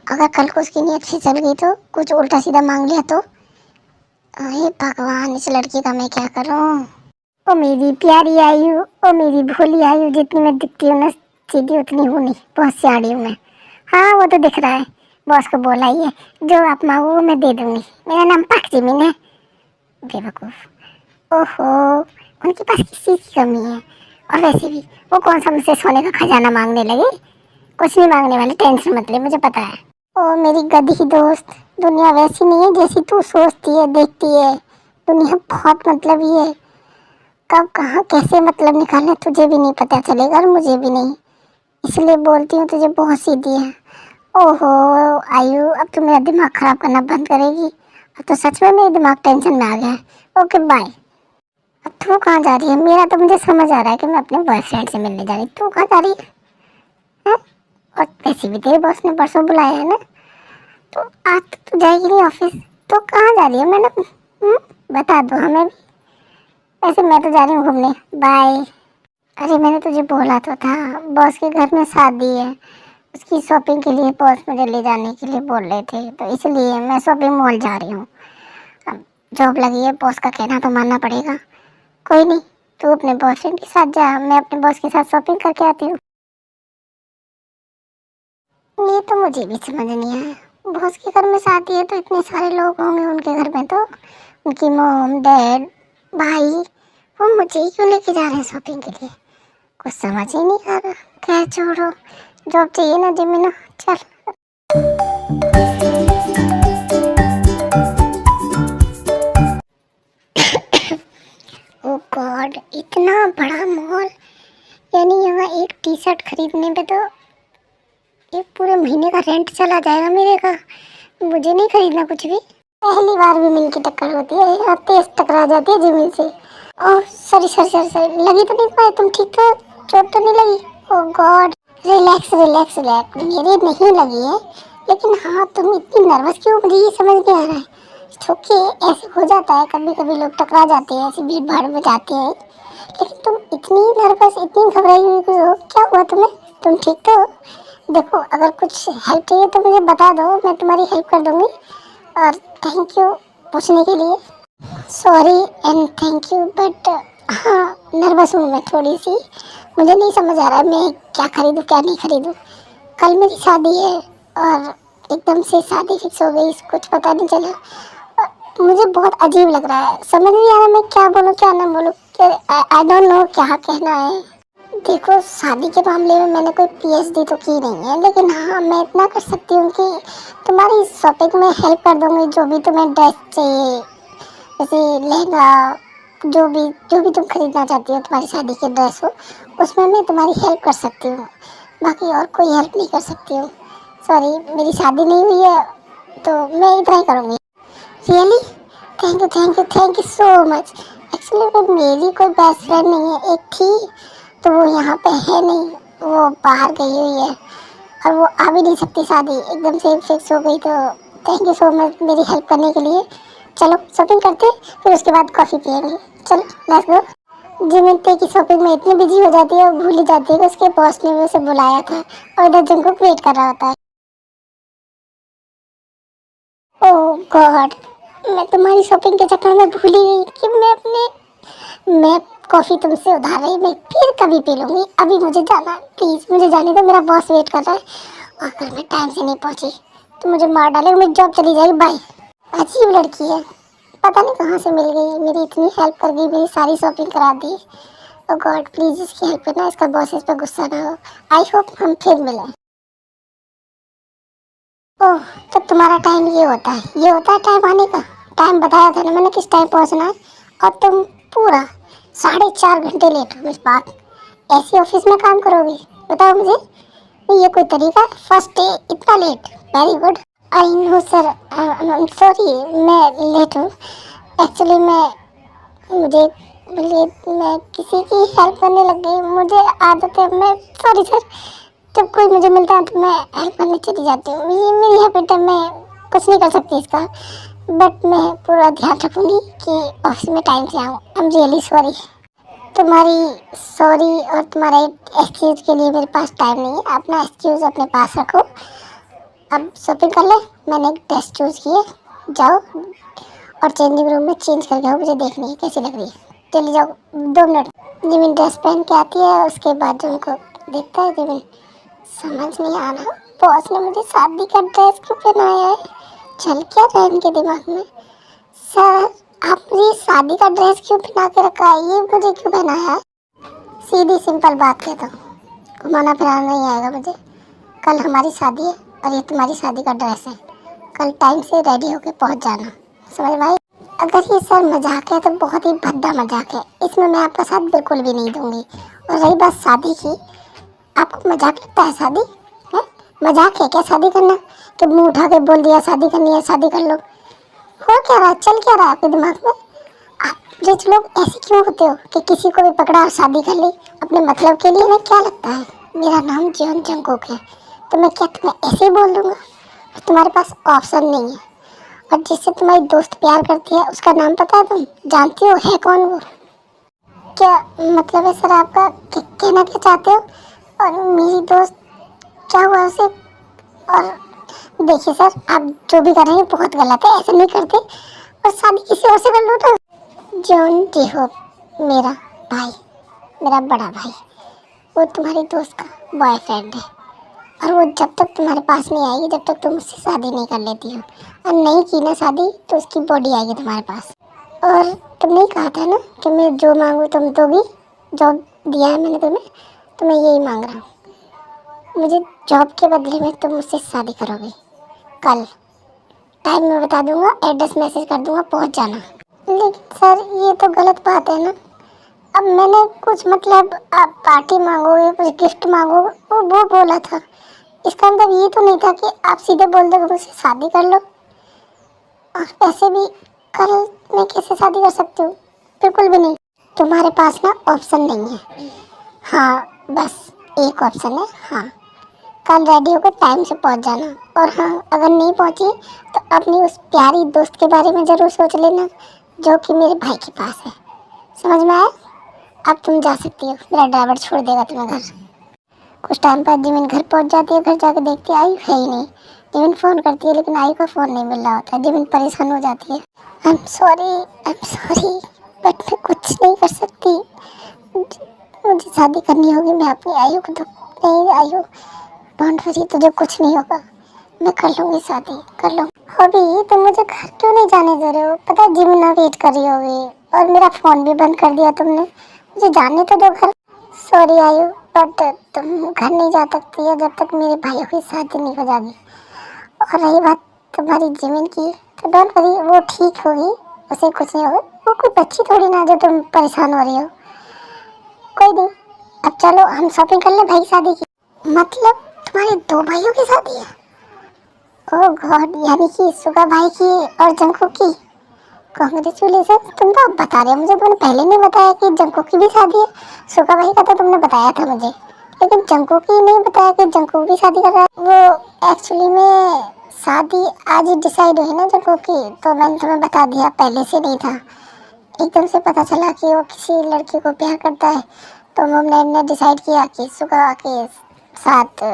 अगर कल को उसकी नीयत फिसल गई तो, कुछ उल्टा सीधा मांग लिया तो? अरे भगवान, इस लड़की का मैं क्या करूं? ओ मेरी प्यारी आयु, ओ मेरी भोली आयु, जितनी मैं दिखती हूँ ना सीधी उतनी हूँ नहीं, बहुत सियाड़ी हूँ मैं। हाँ वो तो दिख रहा है, बॉस को बोला ही है जो आप मांगो मैं दे दूंगी। मेरा नाम पाक जिमिन है। बेवकूफ़। ओहो, उनके पास किस चीज़ की कमी है? और वैसे भी वो कौन सा मुझसे सोने का खजाना मांगने लगे? कुछ नहीं मांगने वाले, टेंशन मत ले, मुझे पता है। ओ मेरी गधी दोस्त, दुनिया वैसी नहीं है जैसी तू सोचती है देखती है। दुनिया बहुत मतलबी है, कब कहाँ कैसे मतलब निकालना तुझे भी नहीं पता चलेगा और मुझे भी नहीं। इसलिए बोलती हूँ तुझे बहुत सीधी है। ओहो आयु, अब तो मेरा दिमाग खराब करना बंद करेगी। अब तो सच में मेरा दिमाग टेंशन में आ गया है। Okay bye. अब तू कहाँ जा रही है? मेरा तो मुझे समझ आ रहा है कि मैं अपने बॉयफ्रेंड से मिलने जा रही हूँ, तू कहाँ जा रही है? और वैसे भी तेरे बॉस ने परसों बुलाया है ना, तो आज तो जाएगी नहीं ऑफिस, तो कहाँ जा रही है मैडम? बता दो हमें भी। वैसे मैं तो जा रही हूँ घूमने, बाय। अरे मैंने तुझे बोला तो था, बॉस के घर में शादी है, उसकी शॉपिंग के लिए बॉस मुझे ले जाने के लिए बोल रहे थे, तो इसलिए मैं शॉपिंग मॉल जा रही हूँ। अब जॉब लगी है, बॉस का कहना तो मानना पड़ेगा। कोई नहीं, तू अपने बॉयफ्रेंड के साथ जा, मैं अपने बॉस के साथ शॉपिंग करके आती हूँ। ये तो मुझे भी समझ नहीं आया, बॉस के घर में शादी है तो इतने सारे लोग होंगे उनके घर में, तो उनकी मॉम डैड भाई, वो मुझे ही क्यों लेके जा रहे हैं शॉपिंग के लिए? कुछ समझ ही नहीं आ रहा। खैर छोड़ो, जॉब चाहिए ना जिमिना, चल। ओ गॉड, इतना बड़ा मॉल, यानी यहाँ एक टी शर्ट खरीदने पे तो एक पूरे महीने का रेंट चला जाएगा मेरे का। मुझे नहीं खरीदना कुछ भी। पहली बार भी मिल की टक्कर होती है, यहाँ तेज टकरा जाती है जिमिन से। Oh sorry sorry sorry sorry, लगी तो नहीं पाए? तुम ठीक हो? चोट तो नहीं लगी? ओह गॉड, रिलैक्स रिलैक्स रिलैक्स, मेरे नहीं लगी है, लेकिन हाँ तुम इतनी नर्वस क्यों, मुझे ये समझ नहीं आ रहा है। क्योंकि ऐसे हो जाता है, कभी कभी लोग टकरा जाते हैं, ऐसी भीड़ भाड़ में जाते हैं, लेकिन तुम इतनी नर्वस, इतनी घबराई हुई क्यों हो? क्या हुआ तुम्हें? तुम ठीक तो हो? देखो अगर कुछ हेल्प चाहिए तो मुझे बता दो, मैं तुम्हारी हेल्प कर दूँगी। और थैंक यू पूछने के लिए। Sorry and thank you, but हाँ नर्वस हूँ मैं थोड़ी सी। मुझे नहीं समझ आ रहा है मैं क्या खरीदूँ क्या नहीं खरीदूँ। कल मेरी शादी है और एकदम से शादी फिक्स हो गई, कुछ पता नहीं चला। मुझे बहुत अजीब लग रहा है, समझ नहीं आ रहा मैं क्या बोलूँ क्या ना बोलूँ। आई डोंट नो क्या कहना है। देखो शादी के मामले में मैंने कोई पीएचडी तो की नहीं है, लेकिन हाँ मैं इतना कर सकती हूँ कि तुम्हारी शॉपिंग में हेल्प कर दूँगी। जो भी तुम्हें ड्रेस चाहिए, जैसे लहंगा, जो भी तुम खरीदना चाहती हो, तुम्हारी शादी की ड्रेस हो, उसमें मैं तुम्हारी हेल्प कर सकती हूँ। बाकी और कोई हेल्प नहीं कर सकती हूँ। सॉरी मेरी शादी नहीं हुई है तो मैं इतना ही करूँगी। Really thank you so much. Actually वो मेरी कोई बेस्ट फ्रेंड नहीं है, एक थी तो वो यहाँ पे है नहीं, वो बाहर गई हुई है और वो आ भी नहीं सकती, शादी एकदम से फिक्स हो गई। तो थैंक यू सो मच मेरी हेल्प करने के लिए। चलो शॉपिंग करते फिर उसके बाद कॉफ़ी पियेंगे। चलो लेट्स गो। जिमिन की शॉपिंग में इतनी बिजी हो जाती है और भूल ही जाती है कि उसके बॉस ने भी उसे बुलाया था और इधर जंकुक वेट कर रहा होता है। ओह गॉड, मैं तुम्हारी शॉपिंग के चक्कर में भूल ही गई कि मैं कॉफ़ी तुमसे उधार रही, मैं फिर कभी पी लूँगी। अभी मुझे जाना है, प्लीज़ मुझे जाने दो, मेरा बॉस वेट कर रहा है और अगर मैं टाइम से नहीं पहुँची तो मुझे मार डालेगा, मेरी जॉब चली जाएगी। बाय। अजीब लड़की है, पता नहीं कहाँ से मिल गई, मेरी इतनी हेल्प कर गई, मेरी सारी शॉपिंग करा दी। ओ गॉड प्लीज़ इसकी हेल्प करना, इसका बॉस इस पर गुस्सा ना हो। आई होप हम फिर मिलें। ओह तो तुम्हारा टाइम ये होता है टाइम आने का। टाइम बताया था ना मैंने किस टाइम पहुंचना है, और तुम पूरा 4.5 घंटे लेट हो। मिस बात ऐसी ऑफिस में काम करोगी? बताओ मुझे, नहीं ये कोई तरीका है? फर्स्ट डे इतना late, very good. I know sir, sorry मैं लेट हूँ। एक्चुअली मैं किसी की हेल्प करने लग गई, मुझे आदत है। मैं सॉरी सर, जब कोई मुझे मिलता है तो मैं हेल्प करने चली जाती हूँ, ये मेरी हैबिट है, मैं कुछ नहीं कर सकती इसका। बट मैं पूरा ध्यान रखूँगी कि ऑफिस में टाइम से आऊँ। I am really sorry. तुम्हारी सॉरी और तुम्हारे एक्सक्यूज़ के लिए मेरे पास टाइम नहीं है, अपना एक्सक्यूज़ अपने पास रखो। अब शॉपिंग कर ले, मैंने एक ड्रेस चूज़ की है, जाओ और चेंजिंग रूम में चेंज करके आओ, मुझे देखनी है कैसी लग रही है। चली जाओ, 2 मिनट। जिमिन ड्रेस पहन के आती है, उसके बाद उनको देखता है जिमिन। समझ नहीं आ रहा बॉस ने मुझे शादी का ड्रेस क्यों पहनाया है, चल क्या रहा है इनके दिमाग में। सर आप मुझे शादी का ड्रेस क्यों पहना के रखा है, ये मुझे क्यों पहनाया है? सीधी सिंपल बात कहता हूँ, घुमाना फिराना नहीं आएगा मुझे। कल हमारी शादी है और ये तुम्हारी शादी का ड्रेस है, कल टाइम से रेडी होके पहुँच जाना, समझ में आई? अगर ये सर मजाक है तो बहुत ही भद्दा मजाक है, इसमें मैं आपका साथ बिल्कुल भी नहीं दूंगी। और रही बात शादी की, आपको मजाक लगता है शादी है? मजाक है क्या शादी करना, कि मुंह उठा के बोल दिया शादी करनी है शादी कर लो? हो क्या रहा है, चल क्या रहा है आपके दिमाग में? आप रिच लोग ऐसे क्यों होते हो कि किसी को भी पकड़ा और शादी कर ली अपने मतलब के लिए? ना क्या लगता है मेरा नाम जॉन जंगकुक है तो मैं क्या तुम्हें ऐसे ही बोल दूँगा? तुम्हारे पास ऑप्शन नहीं है। और जिससे तुम्हारी दोस्त प्यार करती है उसका नाम पता है, तुम जानती हो है कौन वो? क्या मतलब है सर आपका, कहना क्या चाहते हो? और मेरी दोस्त क्या हुआ उसे? और देखिए सर आप जो भी कर रहे हैं बहुत गलत है, ऐसा नहीं करते, और शादी किसी और से कर लो ना। जॉन डी होप मेरा भाई, मेरा बड़ा भाई, वो तुम्हारी दोस्त का बॉयफ्रेंड है और वो जब तक तुम्हारे पास नहीं आएगी जब तक तुम उससे शादी नहीं कर लेती हो, और नहीं की ना शादी तो उसकी बॉडी आएगी तुम्हारे पास। और तुमने कहा था ना कि मैं जो मांगूँ तुम दोगी, जो दिया है मैंने तुम्हें, तो मैं यही मांग रहा हूँ। मुझे जॉब के बदले में तुम मुझसे शादी करोगे। कल टाइम मैं बता दूंगा, एड्रेस मैसेज कर दूंगा, पहुंच जाना। लेकिन सर ये तो गलत बात है ना, अब मैंने कुछ मतलब आप पार्टी मांगोगे कुछ गिफ्ट मांगोगे वो बोला था, इसका मतलब ये तो नहीं था कि आप सीधे बोल दोगे मुझसे शादी कर लो। और वैसे भी कल मैं कैसे शादी कर सकती हूँ, बिल्कुल भी नहीं। तुम्हारे पास ना ऑप्शन नहीं है, हाँ बस एक ऑप्शन है, हाँ कल रेडी होकर टाइम से पहुंच जाना। और हाँ अगर नहीं पहुंची तो अपनी उस प्यारी दोस्त के बारे में ज़रूर सोच लेना जो कि मेरे भाई के पास है, समझ में आया? अब तुम जा सकती हो, मेरा ड्राइवर छोड़ देगा तुम्हें घर। कुछ टाइम बाद जिमिन घर पहुंच जाती है, घर जाके देखती है आयु है ही नहीं। जिमिन फ़ोन करती है लेकिन आयु का फ़ोन नहीं मिल रहा होता, जिमिन परेशान हो जाती है। आई एम सॉरी, बट मैं कुछ नहीं कर सकती। मुझे शादी करनी होगी। मैं अपनी आयु को तो नहीं, आयु डोंट वरी, तुझे कुछ नहीं होगा। मैं कर लूँगी शादी, कर लूँगी। अभी तुम मुझे घर क्यों नहीं जाने दे रहे हो? पता है जिमिना वेट कर रही होगी और मेरा फ़ोन भी बंद कर दिया तुमने। मुझे जाने तो दो घर। सॉरी आयु, बट तुम घर नहीं जा सकती है जब तक मेरे भाइयों की शादी नहीं हो जाएगी। और रही बात तुम्हारी ज़मीन की, तो डोंट वरी, वो ठीक होगी, उसे कुछ नहीं होगा। वो कोई बच्ची थोड़ी ना जो तुम परेशान हो रही हो। कोई नहीं, अब चलो हम शॉपिंग कर ले भाई की शादी की। मतलब तुम्हारे दो भाइयों की शादी है? ओह गॉड, यानी कि सुगा भाई की और जंकू की। कांग्रेचुलेसन। तुम तो अब बता रहे हो मुझे, तुमने पहले नहीं बताया कि जंकू की भी शादी है। सुगा भाई का तो तुमने बताया था मुझे, लेकिन जंकू की नहीं बताया कि जंकू भी शादी कर रहा है। वो एक्चुअली में शादी आज ही डिसाइड हुई ना जंकू की, तो मैंने तुम्हें बता दिया, पहले से नहीं था। एकदम से पता चला कि वो किसी लड़की को प्यार करता है, तो हमने डिसाइड किया कि सुगा के साथ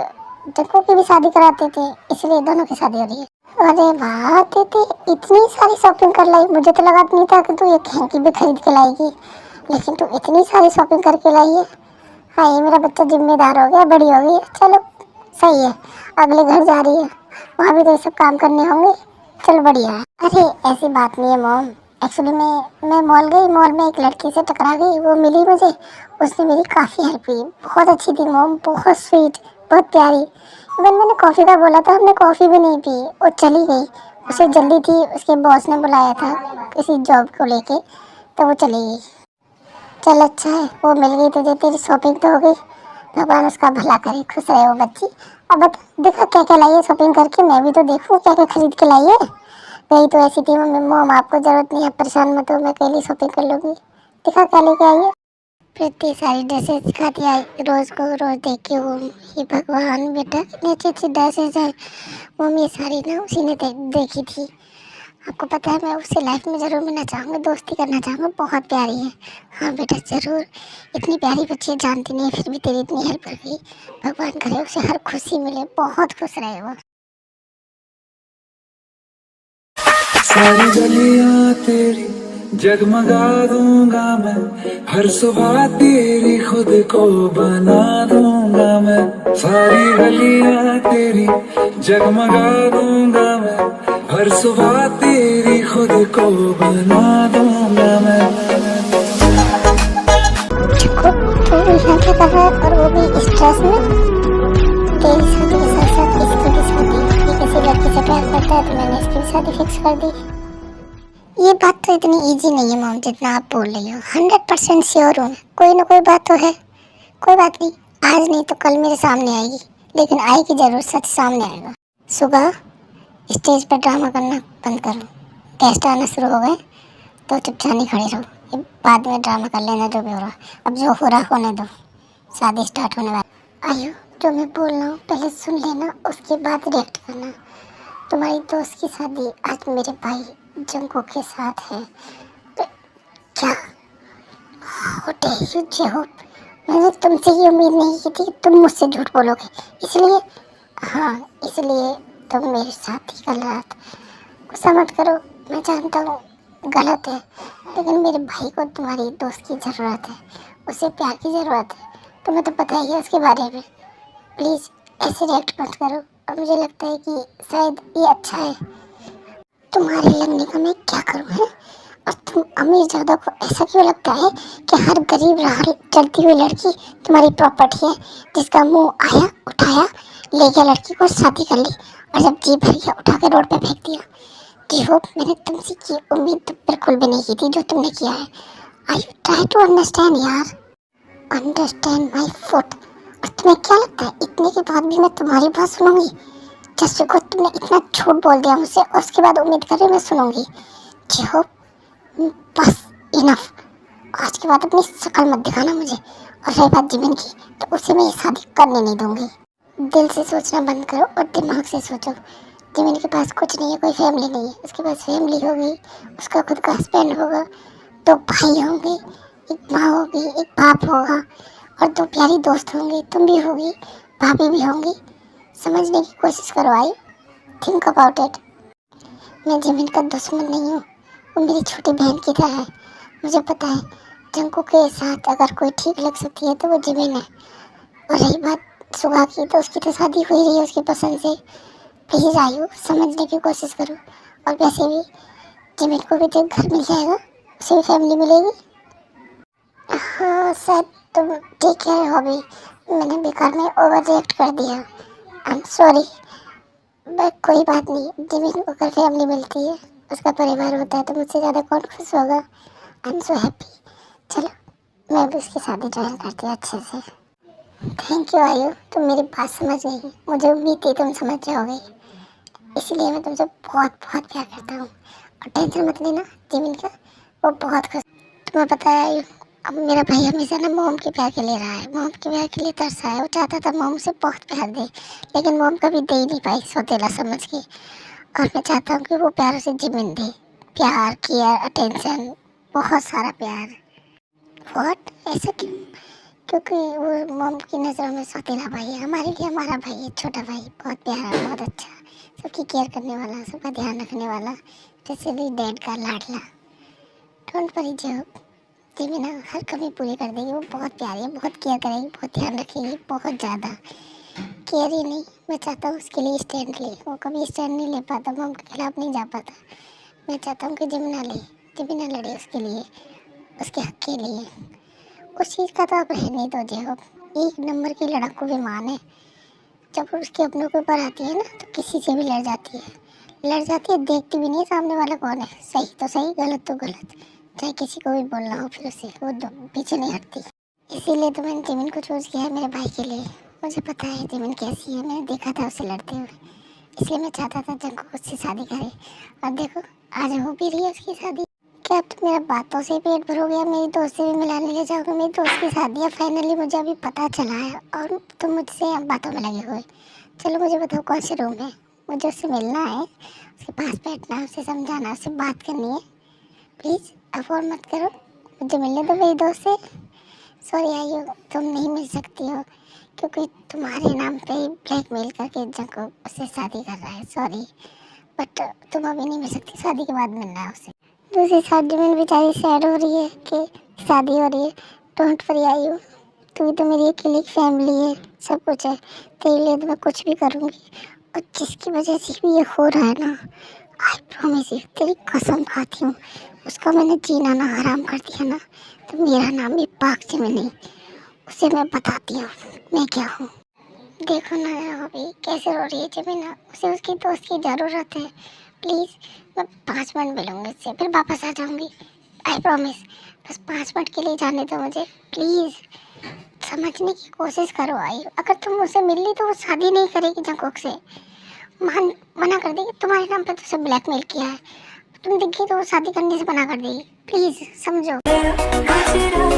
जंकू की भी शादी कराते थे, इसलिए दोनों की शादी हो रही है। अरे वाह दीदी, इतनी सारी शॉपिंग कर लाई। मुझे तो लगा नहीं था कि तू एक हैंकी भी खरीद के लाएगी, लेकिन तू इतनी सारी शॉपिंग करके लाई है। हाँ, ये मेरा बच्चा जिम्मेदार हो गया, बड़ी हो गई। चलो सही है, अगले घर जा रही है, वहाँ भी तो ये सब काम करने होंगे। चलो बढ़िया है। अरे ऐसी बात नहीं है मॉम, एक्चुअली मैं मॉल गई, मॉल में एक लड़की से टकरा गई, वो मिली मुझे, उसने मेरी काफ़ी हेल्प की। बहुत अच्छी थी मॉम, बहुत स्वीट, बहुत प्यारी। इवन मैंने कॉफ़ी का बोला था, हमने कॉफ़ी भी नहीं पी, वो चली गई। उसे जल्दी थी, उसके बॉस ने बुलाया था किसी जॉब को लेके, तो वो चली गई। चल अच्छा है, वो मिल गई तुझे, तेरी शॉपिंग तो हो गई। भगवान उसका भला करे, खुश रहे वो बच्ची। अब बता, देखा क्या क्या लाई है शॉपिंग करके, मैं भी तो देखूँ क्या क्या खरीद के लाई है। गई तो ऐसी थी मम्मी, मॉम आपको ज़रूरत नहीं है, परेशान मत हो, मैं अकेली शॉपिंग कर लूँगी। दिखा क्या लेके आई है। इतनी सारी ड्रेसेस दिखाती आई, रोज़ को रोज़ देख के वो, ये भगवान बेटा इतनी अच्छी अच्छी ड्रेसेस हैं। मम्मी ये सारी ना उसी ने देखी थी। आपको पता है मैं उससे लाइफ में ज़रूर मिलना चाहूँगी, दोस्ती करना चाहूँगी, बहुत प्यारी है। हाँ बेटा ज़रूर, इतनी प्यारी बच्ची जानती नहीं है, फिर भी तेरी इतनी हेल्प कर गई। भगवान करे उसे हर खुशी मिले, बहुत खुश रहे वो। सारी गलियां तेरी जगमगा दूंगा मैं, हर सुबह तेरी खुद को बना दूंगा मैं। सारी गलियां तेरी जगमगा दूंगा मैं, हर सुबह तेरी खुद को बना दूंगा मैं। देखो तू यहाँ क्या कर रहा है, और वो भी स्ट्रेस में। तेरी शादी के साथ साथ इसकी भी शादी, ये किसी लड़की से प्यार करता है तो मैंने इसकी भी शादी फिक्स कर दी। ये बात तो इतनी इजी नहीं है मॉम जितना आप बोल रही हो। 100% श्योर हूँ, कोई ना कोई बात तो है। कोई बात नहीं, आज नहीं तो कल मेरे सामने आएगी, लेकिन आएगी जरूर, सच सामने आएगा। सुबह स्टेज पर ड्रामा करना बंद करो। गेस्ट आना शुरू हो गए तो चुपचाप नहीं खड़े रहो, ये बाद में ड्रामा कर लेना जो भी हो रहा। अब जो हो रहा होने दो, शादी स्टार्ट होने वाली। आयु, जो मैं बोल रहा हूँ पहले सुन लेना, उसके बाद रिएक्ट करना। तुम्हारी दोस्त की शादी आज मेरे भाई जंको के साथ है। क्या हो, मैंने तुमसे ये उम्मीद नहीं की थी कि तुम मुझसे झूठ बोलोगे, इसलिए हाँ, इसलिए तुम मेरे साथ ही कल रात। गुस्सा मत करो, मैं जानता हूँ गलत है, लेकिन मेरे भाई को तुम्हारी दोस्त की ज़रूरत है, उसे प्यार की ज़रूरत है। तुम्हें तो पता ही है उसके बारे में। प्लीज़ ऐसे रिएक्ट मत करो। और मुझे लगता है कि शायद ये अच्छा है। तुम्हारे लगने का मैं क्या करूँ है? और तुम अमीर ज़्यादा को ऐसा क्यों लगता है कि हर गरीब राह चलती हुई लड़की तुम्हारी प्रॉपर्टी है, जिसका मुंह आया उठाया ले गया, लड़की को शादी कर ली, और जब जी भर गया उठा के रोड पे फेंक दिया। जी होप मैंने तुमसे की उम्मीद तो बिल्कुल भी नहीं की थी जो तुमने किया है। आई ट्राई टू अंडरस्टैंड यार, अंडरस्टैंड माई फुट। और तुम्हें क्या लगता है इतने के बाद भी मैं तुम्हारी बात सुनूंगी? जस्ट बिकॉज तुमने इतना झूठ बोल दिया मुझसे, और उसके बाद उम्मीद कर रही मैं सुनूंगी। जी होप, बस इनफ। आज के बाद अपनी शक्ल मत दिखाना मुझे। और रही बात जीवन की, तो उसे मैं ये शादी करने नहीं दूंगी। दिल से सोचना बंद करो और दिमाग से सोचो। जीवन के पास कुछ नहीं है, कोई फैमिली नहीं है। उसके पास फैमिली होगी, उसका खुद का हस्बैंड होगा, दो भाई होंगे, एक माँ होगी, एक बाप होगा, और दो प्यारी दोस्त होंगी, तुम भी होगी, भाभी भी होंगी। समझने की कोशिश करो। I think about it. मैं जीवन का दुश्मन नहीं हूँ, वो मेरी छोटी बहन की तरह है। मुझे पता है जंकू के साथ अगर कोई ठीक लग सकती है तो वो जिमिन है। और रही बात सुगा की, तो उसकी तो शादी हो ही रही है उसकी पसंद से। प्लीज़ आयु, समझने की कोशिश करो। और वैसे भी जिमिन को भी तो एक घर मिल जाएगा, उसे भी फैमिली मिलेगी। हाँ शायद तुम ठीक कह रहे हो अभी, मैंने बेकार में ओवर रिएक्ट कर दिया। I am sorry. बट कोई बात नहीं, जिमिन को अगर फैमिली मिलती है, उसका परिवार होता है, तो मुझसे ज़्यादा कौन खुश होगा। I am so happy. चलो मैं भी उसकी शादी ज्वाइन करती हूँ अच्छे से। थैंक यू आयु, तुम मेरी बात समझ गई। मुझे उम्मीद थी तुम समझ जाओगे, इसलिए मैं तुमसे बहुत बहुत प्यार करता हूँ। और टेंशन मत लेना, जिमिन का वो बहुत खुश। तुम्हें पता है आयु, अब मेरा भाई हमेशा ना मोम के प्यार के लिए रहा है, मोम के प्यार के लिए तरसा है। वो चाहता था मोम से बहुत प्यार दे, लेकिन मोम कभी दे ही नहीं पाई, सौतेला समझ के। और मैं चाहता हूँ कि वो प्यार उसे जिमिन दे, प्यार, केयर, अटेंशन, बहुत सारा प्यार। व्हाट, ऐसा क्यों? क्योंकि वो मॉम की नज़रों में सौतेला भाई है, हमारे लिए हमारा भाई है, छोटा भाई, बहुत प्यारा, बहुत अच्छा, सबकी केयर करने वाला, सबका ध्यान रखने वाला, जैसे भी डैड का लाडला। डोंट वरी जो, जिमिन हर कमी पूरी कर देगी। वो बहुत प्यारी है, बहुत केयर करेगी, बहुत ध्यान रखेगी, बहुत ज़्यादा केयर ही नहीं, मैं चाहता हूँ उसके लिए स्टैंड ले। वो कभी स्टैंड नहीं ले पाता, मॉम के खिलाफ नहीं जा पाता। मैं चाहता हूँ कि जिमिना ले, जिमिना लड़े उसके लिए, उसके हक के लिए। उस चीज़ का तो आप रहने दो जो, एक नंबर की लड़ाकू विमान है। जब उसके अपनों के ऊपर आती है ना, तो किसी से भी लड़ जाती है, लड़ जाती है, देखती भी नहीं है सामने वाला कौन है। सही तो सही, गलत तो गलत, चाहे किसी को भी बोलना हो, फिर उससे वो पीछे नहीं हटती। इसीलिए तो मैंने जिमिन को चूज़ किया है मेरे भाई के लिए। मुझे पता है जिमिन कैसी है, मैंने देखा था उसे लड़ते हुए, इसलिए मैं चाहता था जंकू उससे शादी करे। और देखो आज हो भी रही है उसकी शादी। क्या अब तो मेरा बातों से पेट भर हो गया? मेरी दोस्त से भी मिलाने ले जाओगे? मेरी दोस्त की शादी है फाइनली, मुझे अभी पता चला है, और तुम मुझसे बातों में लगे हुए। चलो मुझे बताओ कौन से रूम है, मुझे उससे मिलना है, उसके पास बैठना है, उसे समझाना, उससे बात करनी है। प्लीज़ अफोर्ड मत करो, मुझे मिलने दो मेरी दोस्त से। सॉरी आयु, तुम नहीं मिल सकती हो, क्योंकि तुम्हारे नाम पे ही ब्लैकमेल करके जंकू उससे शादी कर रहा है। सॉरी, बट तुम अभी नहीं मिल सकती, शादी के बाद मिलना है उससे। दूसरी साइड जिमिन बेचारी सैड हो रही है कि शादी हो रही है। डोंट वरी आयु, तू तो मेरी अकेली फैमिली है, सब कुछ है, तेरे लिए तो मैं कुछ भी करूँगी। और जिसकी वजह से भी ये हो रहा है ना, आई प्रॉमिस यू, तेरी कसम खाती हूँ, उसका मैंने जीना ना हराम कर दिया ना, तो मेरा नाम भी पाक जिमिन नहीं। उसे मैं बताती हूँ मैं क्या हूँ। देखो ना अभी कैसे रो रही है जिमिन, उसे उसकी दोस्त की ज़रूरत है। प्लीज़ मैं 5 मिनट मिलूँगी उससे, फिर वापस आ जाऊँगी, आई प्रॉमिस। बस 5 मिनट के लिए जाने दो मुझे, प्लीज़ समझने की कोशिश करो आई। अगर तुम उससे मिल ली तो वो शादी नहीं करेगी जंकुक से, मना कर देगी। तुम्हारे नाम पे तो उसे ब्लैकमेल किया है, तुम दिख गई तो वो शादी करने से मना कर देगी। प्लीज़ समझो।